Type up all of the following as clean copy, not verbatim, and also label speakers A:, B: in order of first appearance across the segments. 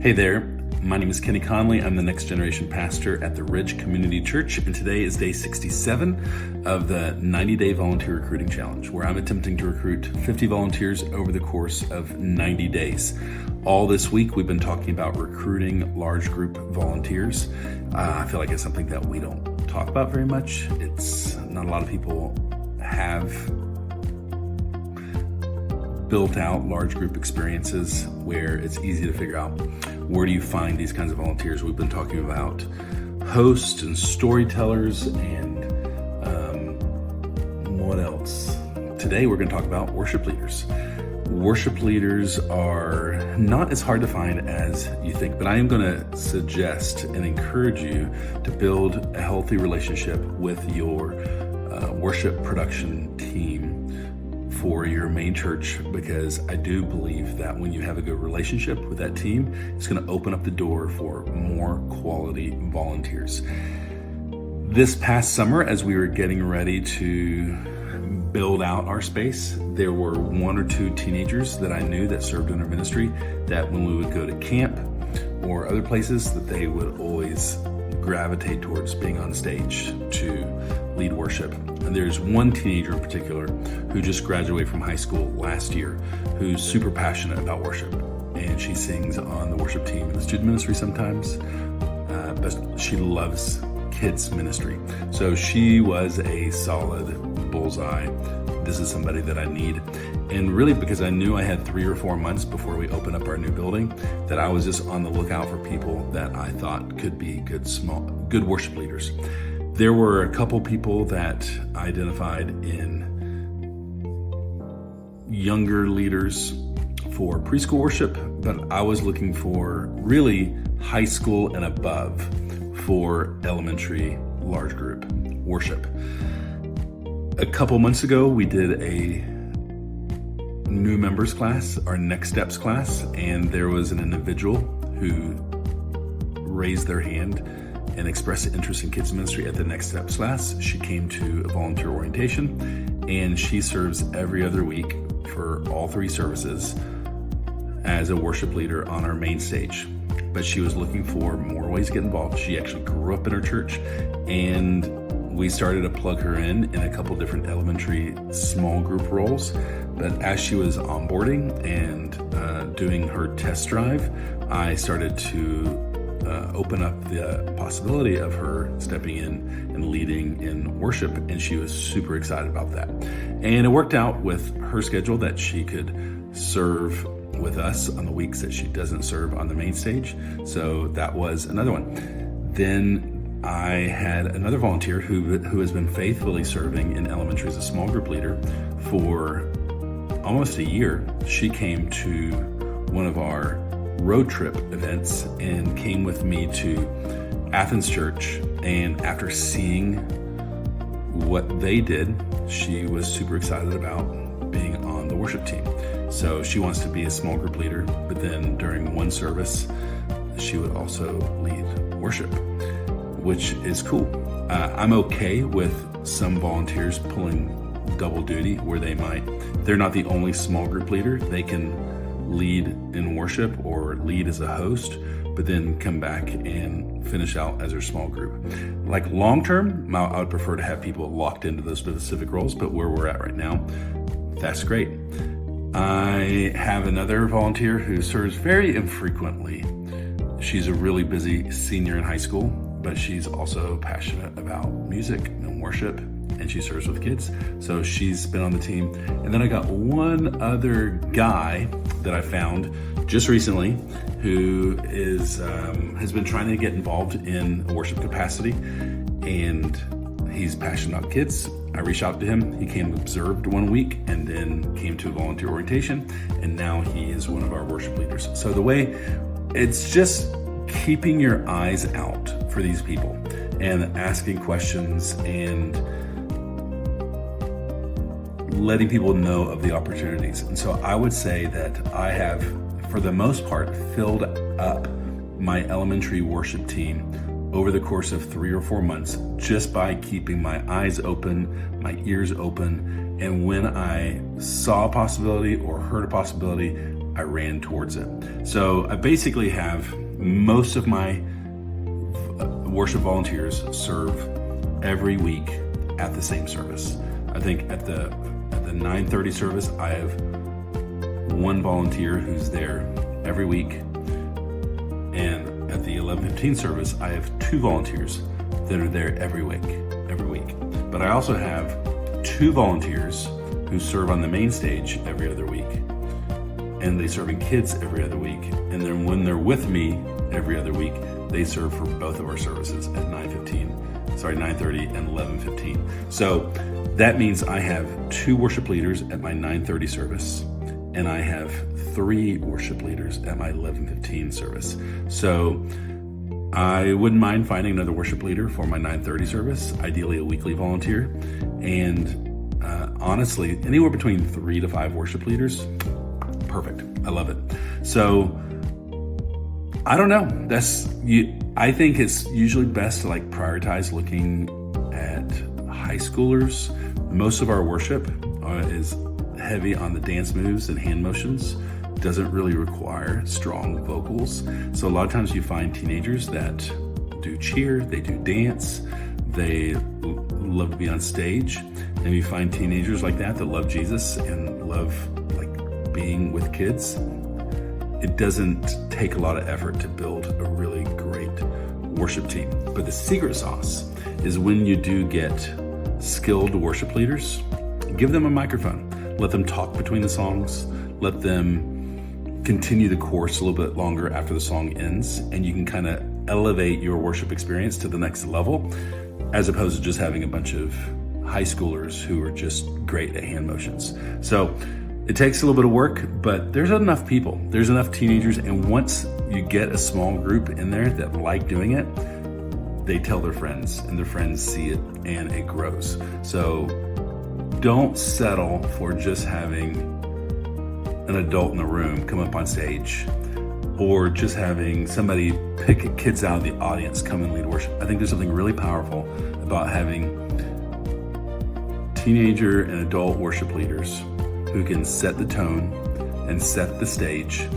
A: Hey there, my name is Kenny Conley. I'm the next generation pastor at the Ridge Community Church, and today is day 67 of the 90-day volunteer recruiting challenge, where I'm attempting to recruit 50 volunteers over the course of 90 days. All this week, we've been talking about recruiting large group volunteers. I feel like it's something that we don't talk about very much. It's not a lot of people have built out large group experiences where it's easy to figure out where do you find these kinds of volunteers. We've been talking about hosts and storytellers and what else? Today we're going to talk about worship leaders. Worship leaders are not as hard to find as you think, but I am going to suggest and encourage you to build a healthy relationship with your worship production team for your main church, because I do believe that when you have a good relationship with that team, it's going to open up the door for more quality volunteers. This past summer, as we were getting ready to build out our space, there were one or two teenagers that I knew that served in our ministry that when we would go to camp or other places, that they would always gravitate towards being on stage to lead worship. And there's one teenager in particular who just graduated from high school last year who's super passionate about worship. And she sings on the worship team in the student ministry sometimes, but she loves kids ministry. So she was a solid bullseye. This is somebody that I need. And really, because I knew I had 3 or 4 months before we open up our new building, that I was just on the lookout for people that I thought could be good worship leaders. There were a couple people that I identified in younger leaders for preschool worship, but I was looking for really high school and above for elementary large group worship. A couple months ago, we did a new members class, our next steps class, and there was an individual who raised their hand and expressed an interest in kids ministry at the next steps class. She came to a volunteer orientation, and she serves every other week for all 3 services as a worship leader on our main stage. But she was looking for more ways to get involved. She actually grew up in our church, and we started to plug her in a couple different elementary small group roles. But as she was onboarding and doing her test drive, I started to open up the possibility of her stepping in and leading in worship, and she was super excited about that. And it worked out with her schedule that she could serve with us on the weeks that she doesn't serve on the main stage. So that was another one. Then I had another volunteer who has been faithfully serving in elementary as a small group leader for almost a year. She came to one of our road trip events and came with me to Athens Church. And after seeing what they did, she was super excited about being on the worship team. So she wants to be a small group leader, but then during one service, she would also lead worship, which is cool. I'm okay with some volunteers pulling double duty where they're not the only small group leader. They can lead in worship or lead as a host, but then come back and finish out as their small group. Like long term, I would prefer to have people locked into those specific roles, but where we're at right now, that's great. I have another volunteer who serves very infrequently. She's a really busy senior in high school, but she's also passionate about music and worship, and she serves with kids. So she's been on the team. And then I got one other guy that I found just recently who has been trying to get involved in a worship capacity, and he's passionate about kids. I reached out to him. He came observed one week and then came to a volunteer orientation, and now he is one of our worship leaders. So the way it's just keeping your eyes out for these people and asking questions and letting people know of the opportunities. And so I would say that I have, for the most part, filled up my elementary worship team over the course of 3 or 4 months just by keeping my eyes open, my ears open, and when I saw a possibility or heard a possibility, I ran towards it. So I basically have most of my worship volunteers serve every week at the same service. I think at the 9:30 service, I have one volunteer who's there every week. And at the 11:15 service, I have two volunteers that are there every week. But I also have two volunteers who serve on the main stage every other week. And they serve in kids every other week. And then when they're with me every other week, they serve for both of our services at 9:30 and 11:15. So that means I have two worship leaders at my 9:30 service, and I have three worship leaders at my 11:15 service. So I wouldn't mind finding another worship leader for my 9:30 service, ideally a weekly volunteer. And honestly, anywhere between 3 to 5 worship leaders, perfect. I love it. So I don't know. I think it's usually best to prioritize looking at high schoolers. Most of our worship is heavy on the dance moves and hand motions. Doesn't really require strong vocals. So a lot of times you find teenagers that do cheer, they do dance, they love to be on stage. And you find teenagers like that love Jesus and love being with kids. It doesn't take a lot of effort to build a really great worship team. But the secret sauce is when you do get skilled worship leaders, give them a microphone. Let them talk between the songs. Let them continue the chorus a little bit longer after the song ends. And you can kind of elevate your worship experience to the next level, as opposed to just having a bunch of high schoolers who are just great at hand motions. So it takes a little bit of work, but there's enough people, there's enough teenagers, and once you get a small group in there that like doing it, they tell their friends, and their friends see it, and it grows. So don't settle for just having an adult in the room come up on stage, or just having somebody pick kids out of the audience come and lead worship. I think there's something really powerful about having teenager and adult worship leaders who can set the tone and set the stage,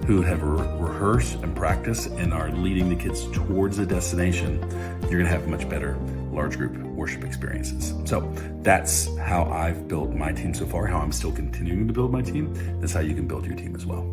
A: who have rehearsed and practiced and are leading the kids towards a destination. You're gonna have much better large group worship experiences. So that's how I've built my team so far, how I'm still continuing to build my team. That's how you can build your team as well.